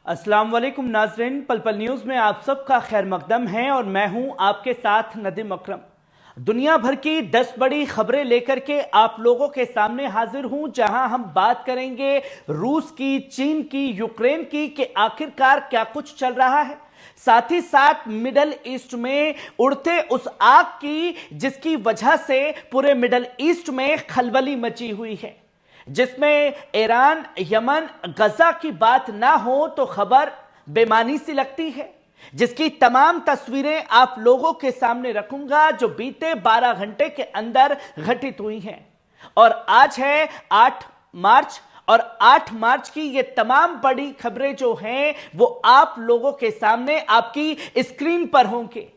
अस्सलाम वालेकुम नाज़रीन, पल पल न्यूज़ में आप सबका खैर मकदम है और मैं हूं आपके साथ नदीम अकरम। दुनिया भर की 10 बड़ी खबरें लेकर के आप लोगों के सामने हाजिर हूं, जहां हम बात करेंगे रूस की, चीन की, यूक्रेन की कि आखिरकार क्या कुछ चल रहा है। साथ ही साथ मिडल ईस्ट में उड़ते उस आग की जिसकी वजह से पूरे मिडल ईस्ट में खलबली मची हुई है, जिसमें ईरान, यमन, गजा की बात ना हो तो खबर बेमानी सी लगती है, जिसकी तमाम तस्वीरें आप लोगों के सामने रखूंगा जो बीते 12 घंटे के अंदर घटित हुई हैं। और आज है 8 मार्च और 8 मार्च की ये तमाम बड़ी खबरें जो हैं वो आप लोगों के सामने आपकी स्क्रीन पर होंगे,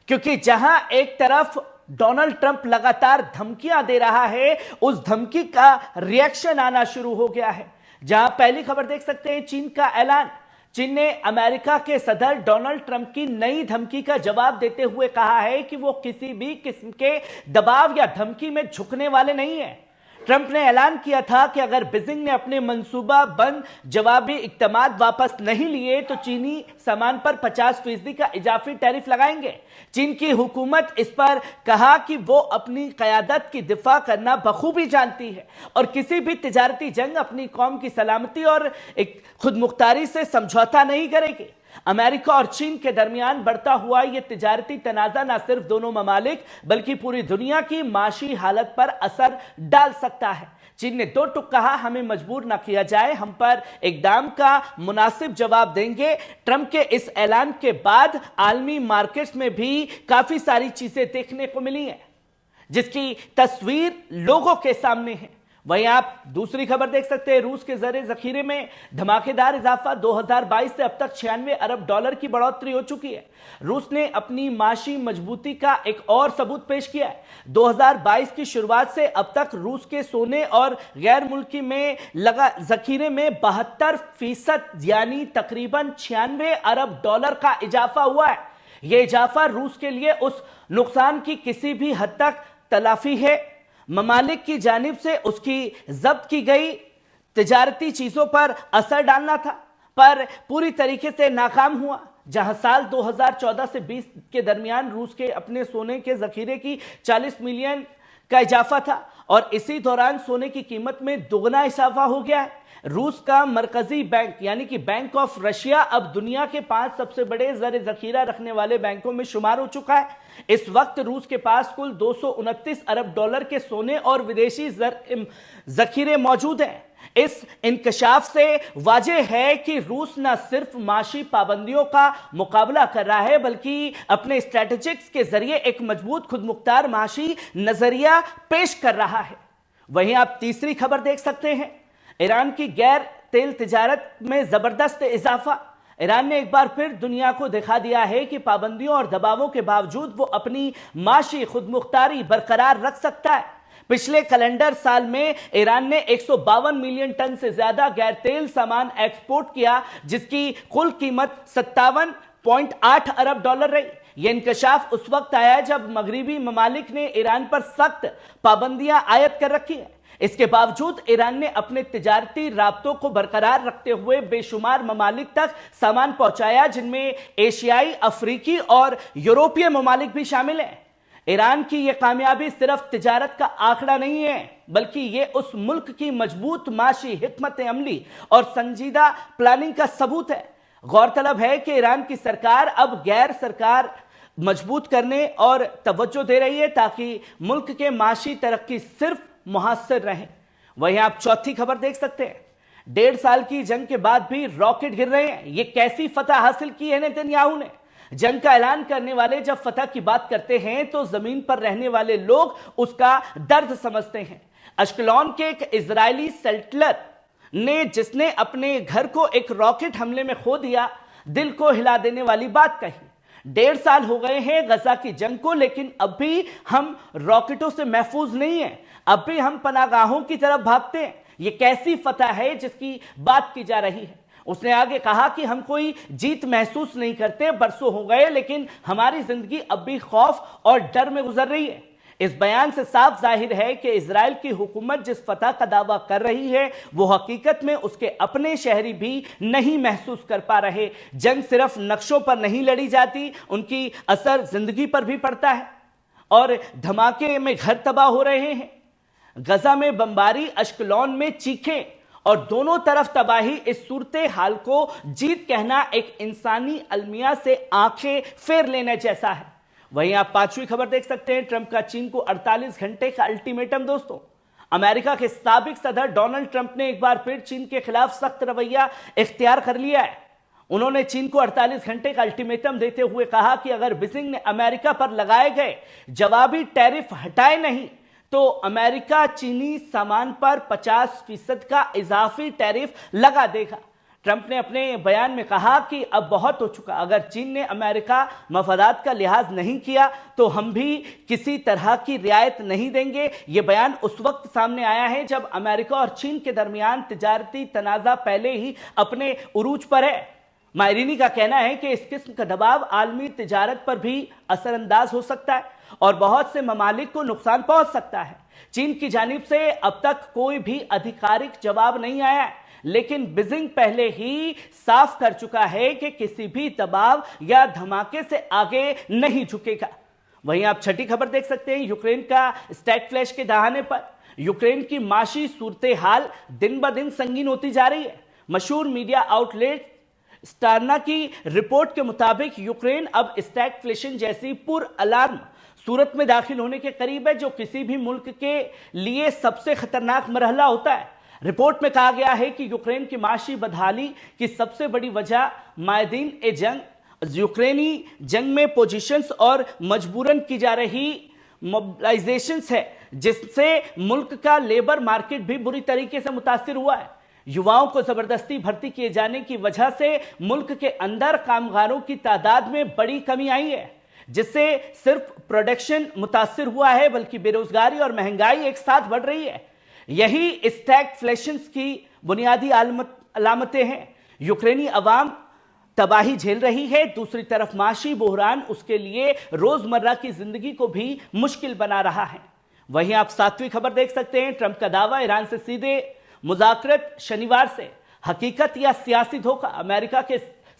क्योंकि जहां एक तरफ डोनाल्ड ट्रंप लगातार धमकियां दे रहा है, उस धमकी का रिएक्शन आना शुरू हो गया है। जहां पहली खबर देख सकते हैं, चीन का ऐलान। चीन ने अमेरिका के सदर डोनाल्ड ट्रंप की नई धमकी का जवाब देते हुए कहा है कि वो किसी भी किस्म के दबाव या धमकी में झुकने वाले नहीं है। ट्रंप ने ऐलान किया था कि अगर बीजिंग ने अपने मंसूबा बंद जवाबी इक़दामात वापस नहीं लिए तो चीनी सामान पर 50% का इजाफी टैरिफ लगाएंगे। चीन की हुकूमत इस पर कहा कि वो अपनी क़यादत की दिफा करना बखूबी जानती है और किसी भी तिजारती जंग अपनी कौम की सलामती और एक खुदमुख्तारी से समझौता नहीं करेगी। अमेरिका और चीन के दरमियान बढ़ता हुआ यह तिजारती तनाज़ा न सिर्फ दोनों ममालिक बल्कि पूरी दुनिया की माशी हालत पर असर डाल सकता है। चीन ने दो टुक कहा, हमें मजबूर न किया जाए, हम पर इक़दाम का मुनासिब जवाब देंगे। ट्रंप के इस ऐलान के बाद आलमी मार्केट्स में भी काफी सारी चीजें देखने को मिली हैं, जिसकी तस्वीर लोगों के सामने है। वहीं आप दूसरी खबर देख सकते हैं, रूस के ज़र ज़खीरे में धमाकेदार इजाफा। 2022 से अब तक 96 अरब डॉलर की बढ़ोतरी हो चुकी है। रूस ने अपनी माशी मजबूती का एक और सबूत पेश किया है। 2022 की शुरुआत से अब तक रूस के सोने और गैर मुल्की में लगा जखीरे में 72% यानी तकरीबन 96 अरब डॉलर का इजाफा हुआ है। यह इजाफा रूस के लिए उस नुकसान की किसी भी हद तक तलाफी है। ममालिक की जानिब से उसकी जब्त की गई तिजारती चीजों पर असर डालना था, पर पूरी तरीके से नाकाम हुआ। जहां साल 2014 से 20 के दरमियान रूस के अपने सोने के जखीरे की 40 मिलियन का इजाफा था और इसी दौरान सोने की कीमत में दोगुना इजाफा हो गया है। रूस का मरकजी बैंक यानी कि बैंक ऑफ रशिया अब दुनिया के 5 सबसे बड़े ज़र ज़खीरा रखने वाले बैंकों में शुमार हो चुका है। इस वक्त रूस के पास कुल 229 अरब डॉलर के सोने और विदेशी ज़खीरे मौजूद हैं। इस इंकशाफ से वाज़ेह है कि रूस न सिर्फ माशी पाबंदियों का मुकाबला कर रहा है बल्कि अपने स्ट्रैटेजिक्स के जरिए एक मजबूत खुदमुख्तार माशी नजरिया पेश कर रहा है। वहीं आप तीसरी खबर देख सकते हैं, ईरान की गैर तेल तिजारत में जबरदस्त इजाफा। ईरान ने एक बार फिर दुनिया को दिखा दिया है कि पाबंदियों और दबावों के बावजूद वो अपनी माशी खुदमुख्तारी बरकरार रख सकता है। पिछले कैलेंडर साल में ईरान ने 152 मिलियन टन से ज्यादा गैर तेल सामान एक्सपोर्ट किया, जिसकी कुल कीमत 57.8 अरब डॉलर रही। यह इंकशाफ उस वक्त आया जब मगरिबी ममालिक ने ईरान पर सख्त पाबंदियां आयद कर रखी हैं। इसके बावजूद ईरान ने अपने तिजारती राब्तों को बरकरार रखते हुए बेशुमार ममालिक तक सामान पहुंचाया, जिनमें एशियाई, अफ्रीकी और यूरोपीय ममालिक भी शामिल हैं। ईरान की यह कामयाबी सिर्फ तिजारत का आंकड़ा नहीं है बल्कि यह उस मुल्क की मजबूत माशी हिकमत अमली और संजीदा प्लानिंग का सबूत है। गौरतलब है कि ईरान की सरकार अब गैर सरकार मजबूत करने और तवज्जो दे रही है ताकि मुल्क के माशी तरक्की सिर्फ मुहासिर रहे। वहीं आप चौथी खबर देख सकते हैं, 1.5 साल की जंग के बाद भी रॉकेट गिर रहे हैं। ये कैसी फतह हासिल की है नेतन्याहू ने। जंग का ऐलान करने वाले जब फतह की बात करते हैं तो जमीन पर रहने वाले लोग उसका दर्द समझते हैं। अश्कलॉन के एक इजरायली सेटलर ने, जिसने अपने घर को एक रॉकेट हमले में खो दिया, दिल को हिला देने वाली बात कही। 1.5 साल हो गए हैं गजा की जंग को, लेकिन अब भी हम रॉकेटों से महफूज नहीं हैं, अब भी हम पनागाहों की तरफ भागते हैं। ये कैसी फतह है जिसकी बात की जा रही है। उसने आगे कहा कि हम कोई जीत महसूस नहीं करते, बरसों हो गए, लेकिन हमारी जिंदगी अब भी खौफ और डर में गुजर रही है। इस बयान से साफ जाहिर है कि इजराइल की हुकूमत जिस फतह का दावा कर रही है वो हकीकत में उसके अपने शहरी भी नहीं महसूस कर पा रहे। जंग सिर्फ नक्शों पर नहीं लड़ी जाती, उनकी असर जिंदगी पर भी पड़ता है और धमाके में घर तबाह हो रहे हैं, गजा में बमबारी, अश्कलौन में चीखें और दोनों तरफ तबाही। इस सूरत हाल को जीत कहना एक इंसानी अलमिया से आंखें फेर लेने जैसा है। वहीं आप पांचवी खबर देख सकते हैं, ट्रंप का चीन को 48 घंटे का अल्टीमेटम। दोस्तों, अमेरिका के साबिक सदर डोनाल्ड ट्रंप ने एक बार फिर चीन के खिलाफ सख्त रवैया इख्तियार कर लिया है। उन्होंने चीन को 48 घंटे का अल्टीमेटम देते हुए कहा कि अगर बीजिंग ने अमेरिका पर लगाए गए जवाबी टैरिफ हटाए नहीं तो अमेरिका चीनी सामान पर 50% का इजाफी टैरिफ लगा देगा। ट्रंप ने अपने बयान में कहा कि अब बहुत हो चुका, अगर चीन ने अमेरिका मफादात का लिहाज नहीं किया तो हम भी किसी तरह की रियायत नहीं देंगे। यह बयान उस वक्त सामने आया है जब अमेरिका और चीन के दरमियान तिजारती तनाज़ा पहले ही अपने उरूज पर है। मायरीनी का कहना है कि इस किस्म का दबाव आलमी तिजारत पर भी असरअंदाज हो सकता है और बहुत से ममालिक को नुकसान पहुंच सकता है। चीन की जानिब से अब तक कोई भी आधिकारिक जवाब नहीं आया है, लेकिन बीजिंग पहले ही साफ कर चुका है कि किसी भी दबाव या धमाके से आगे नहीं झुकेगा। वहीं आप छठी खबर देख सकते हैं, यूक्रेन का स्टैगफ्लैश के दहाने पर यूक्रेन की माशी सूरत हाल दिन ब दिन संगीन होती जा रही है। मशहूर मीडिया आउटलेट स्टारना की रिपोर्ट के मुताबिक यूक्रेन अब स्टैगफ्लेशन जैसी पुर अलार्म सूरत में दाखिल होने के करीब है, जो किसी भी मुल्क के लिए सबसे खतरनाक मरहला होता है। रिपोर्ट में कहा गया है कि यूक्रेन की माशी बदहाली की सबसे बड़ी वजह मायदीन ए जंग, यूक्रेनी जंग में पोजीशंस और मजबूरन की जा रही मोबिलाइजेशंस है, जिससे मुल्क का लेबर मार्केट भी बुरी तरीके से मुतासिर हुआ है। युवाओं को जबरदस्ती भर्ती किए जाने की वजह से मुल्क के अंदर कामगारों की तादाद में बड़ी कमी आई है, जिससे सिर्फ प्रोडक्शन मुतासिर हुआ है बल्कि बेरोजगारी और महंगाई एक साथ बढ़ रही है। यही स्टैगफ्लेशन की बुनियादी अलामतें हैं। यूक्रेनी अवाम तबाही झेल रही है, दूसरी तरफ माशी बहरान उसके लिए रोजमर्रा की जिंदगी को भी मुश्किल बना रहा है। वहीं आप सातवीं खबर देख सकते हैं, ट्रंप का दावा ईरान से सीधे मुज़ाकरत शनिवार से, हकीकत या सियासी धोखा। अमेरिका के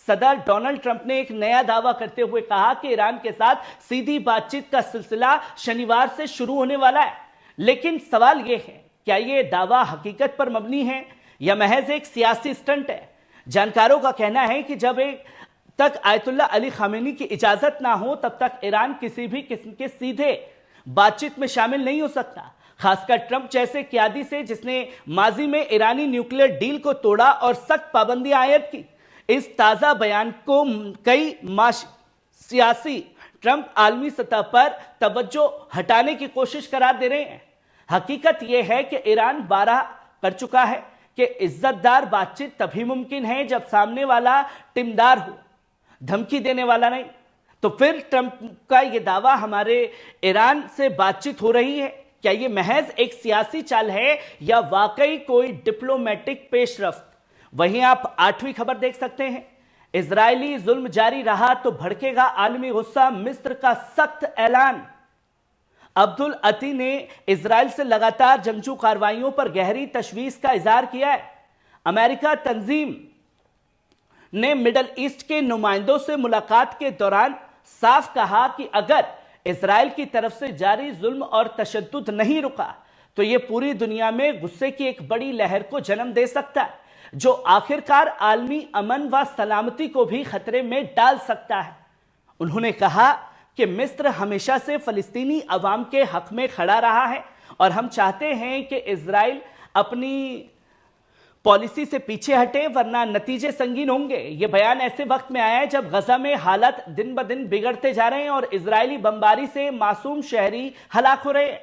सदर डोनाल्ड ट्रंप ने एक नया दावा करते हुए कहा कि ईरान के साथ सीधी बातचीत का सिलसिला शनिवार से शुरू होने वाला है। लेकिन सवाल यह है, क्या यह दावा हकीकत पर मबनी है या महज एक सियासी स्टंट है? जानकारों का कहना है कि जब तक आयतुल्लाह अली खामेनी की इजाजत ना हो तब तक ईरान किसी भी किस्म के सीधे बातचीत में शामिल नहीं हो सकता, खासकर ट्रंप जैसे क्यादी से जिसने माजी में ईरानी न्यूक्लियर डील को तोड़ा और सख्त पाबंदियां आयद की। इस ताजा बयान को कई सियासी ट्रंप आलमी सतह पर तवज्जो हटाने की कोशिश करार दे रहे हैं। हकीकत यह है कि ईरान बारह कर चुका है कि इज्जतदार बातचीत तभी मुमकिन है जब सामने वाला टिमदार हो, धमकी देने वाला नहीं। तो फिर ट्रंप का यह दावा हमारे ईरान से बातचीत हो रही है, क्या यह महज एक सियासी चाल है या वाकई कोई डिप्लोमेटिक पेशरफ्त? वहीं आप आठवीं खबर देख सकते हैं, इजरायली जुल्म जारी रहा तो भड़केगा आलमी गुस्सा, मिस्र का सख्त ऐलान। अब्दुल अती ने इजराइल से लगातार जंगजू कार्रवाइयों पर गहरी तशवीश का इजहार किया है। अमेरिका तंजीम ने मिडल ईस्ट के नुमाइंदों से मुलाकात के दौरान साफ कहा कि अगर इजराइल की तरफ से जारी जुल्म और तशद्दुद नहीं रुका तो यह पूरी दुनिया में गुस्से की एक बड़ी लहर को जन्म दे सकता है, जो आखिरकार आलमी अमन व सलामती को भी खतरे में डाल सकता है। उन्होंने कहा कि मिस्र हमेशा से फलस्तीनी अवाम के हक में खड़ा रहा है और हम चाहते हैं कि इजराइल अपनी पॉलिसी से पीछे हटे, वरना नतीजे संगीन होंगे। यह बयान ऐसे वक्त में आया है जब गजा में हालात दिन ब दिन बिगड़ते जा रहे हैं और इजरायली बमबारी से मासूम शहरी हलाक हो रहे हैं।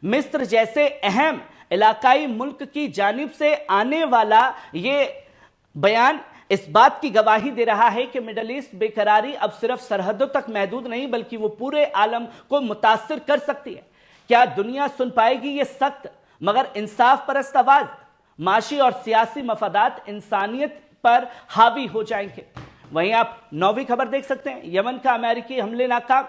मिस्र जैसे अहम इलाकाई मुल्क की जानिब से आने वाला ये बयान इस बात की गवाही दे रहा है कि मिडल ईस्ट बेकरारी अब सिर्फ सरहदों तक महदूद नहीं बल्कि वो पूरे आलम को मुतासिर कर सकती है। क्या दुनिया सुन पाएगी ये सख्त मगर इंसाफ परस्त आवाज? माशी और सियासी मफादात इंसानियत पर हावी हो जाएंगे। वहीं आप नौवीं खबर देख सकते हैं, यमन का अमेरिकी हमले नाकाम,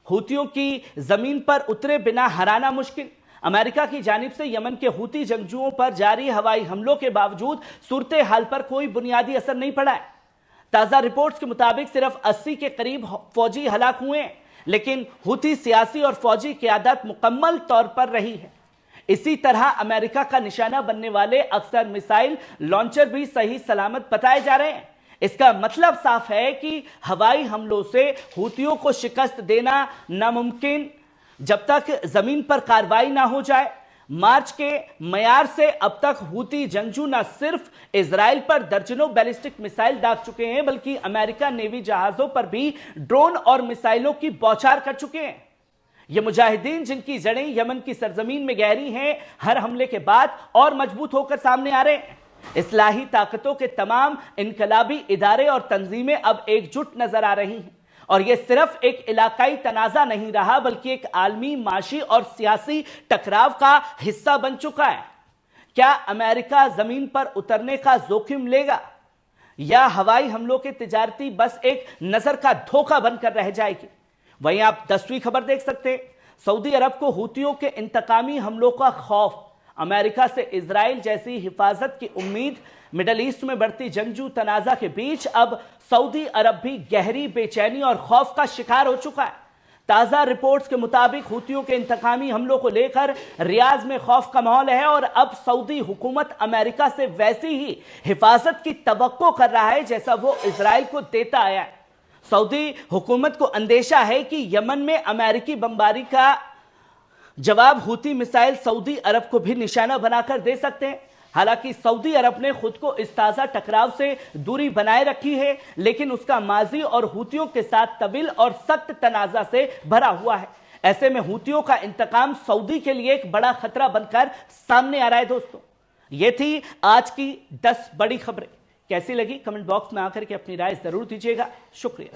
हूतियों की जमीन पर उतरे बिना हराना मुश्किल। अमेरिका की जानिब से यमन के हूती जंगजुओं पर जारी हवाई हमलों के बावजूद सूरत हाल पर कोई बुनियादी असर नहीं पड़ा है। ताजा रिपोर्ट्स के मुताबिक सिर्फ 80 के करीब फौजी हलाक हुए हैं, लेकिन हूती सियासी और फौजी क़यादत मुकम्मल तौर पर रही है। इसी तरह अमेरिका का निशाना बनने वाले अक्सर मिसाइल लॉन्चर भी सही सलामत बताए जा रहे हैं। इसका मतलब साफ है कि हवाई हमलों से हूतियों को शिकस्त देना नामुमकिन जब तक जमीन पर कार्रवाई ना हो जाए। मार्च के मयार से अब तक हूती जंगजू न सिर्फ इजराइल पर दर्जनों बैलिस्टिक मिसाइल दाग चुके हैं, बल्कि अमेरिका नेवी जहाजों पर भी ड्रोन और मिसाइलों की बौछार कर चुके हैं। ये मुजाहिदीन, जिनकी जड़ें यमन की सरजमीन में गहरी हैं, हर हमले के बाद और मजबूत होकर सामने आ रहे हैं। इस्लाही ताकतों के तमाम इनकलाबी इदारे और तंजीमें अब एकजुट नजर आ रही हैं, और यह सिर्फ एक इलाकाई तनाजा नहीं रहा, बल्कि एक आलमी माशी और सियासी टकराव का हिस्सा बन चुका है। क्या अमेरिका जमीन पर उतरने का जोखिम लेगा, या हवाई हमलों के तिजारती बस एक नजर का धोखा बनकर रह जाएगी? वहीं आप 10वीं खबर देख सकते हैं। सऊदी अरब को हूतियों के इंतकामी हमलों का खौफ, अमेरिका से इजराइल जैसी हिफाजत की उम्मीद, मिडल ईस्ट में बढ़ती जंगजू तनाजा के बीच अब सऊदी अरब भी गहरी बेचैनी और खौफ का शिकार हो चुका है। ताजा रिपोर्ट्स के मुताबिक हूतियों के इंतकामी हमलों को लेकर रियाज में खौफ का माहौल है, और अब सऊदी हुकूमत अमेरिका से वैसी ही हिफाजत की तवक्को कर रहा है जैसा वो इजराइल को देता आया है। सऊदी हुकूमत को अंदेशा है कि यमन में अमेरिकी बमबारी का जवाब हूती मिसाइल सऊदी अरब को भी निशाना बनाकर दे सकते हैं। हालांकि सऊदी अरब ने खुद को इस ताज़ा टकराव से दूरी बनाए रखी है, लेकिन उसका माजी और हूतियों के साथ तवील और सख्त तनाजा से भरा हुआ है। ऐसे में हूतियों का इंतकाम सऊदी के लिए एक बड़ा खतरा बनकर सामने आ रहा है। दोस्तों, ये थी आज की 10 बड़ी खबरें। कैसी लगी कमेंट बॉक्स में आकर के अपनी राय जरूर दीजिएगा। शुक्रिया।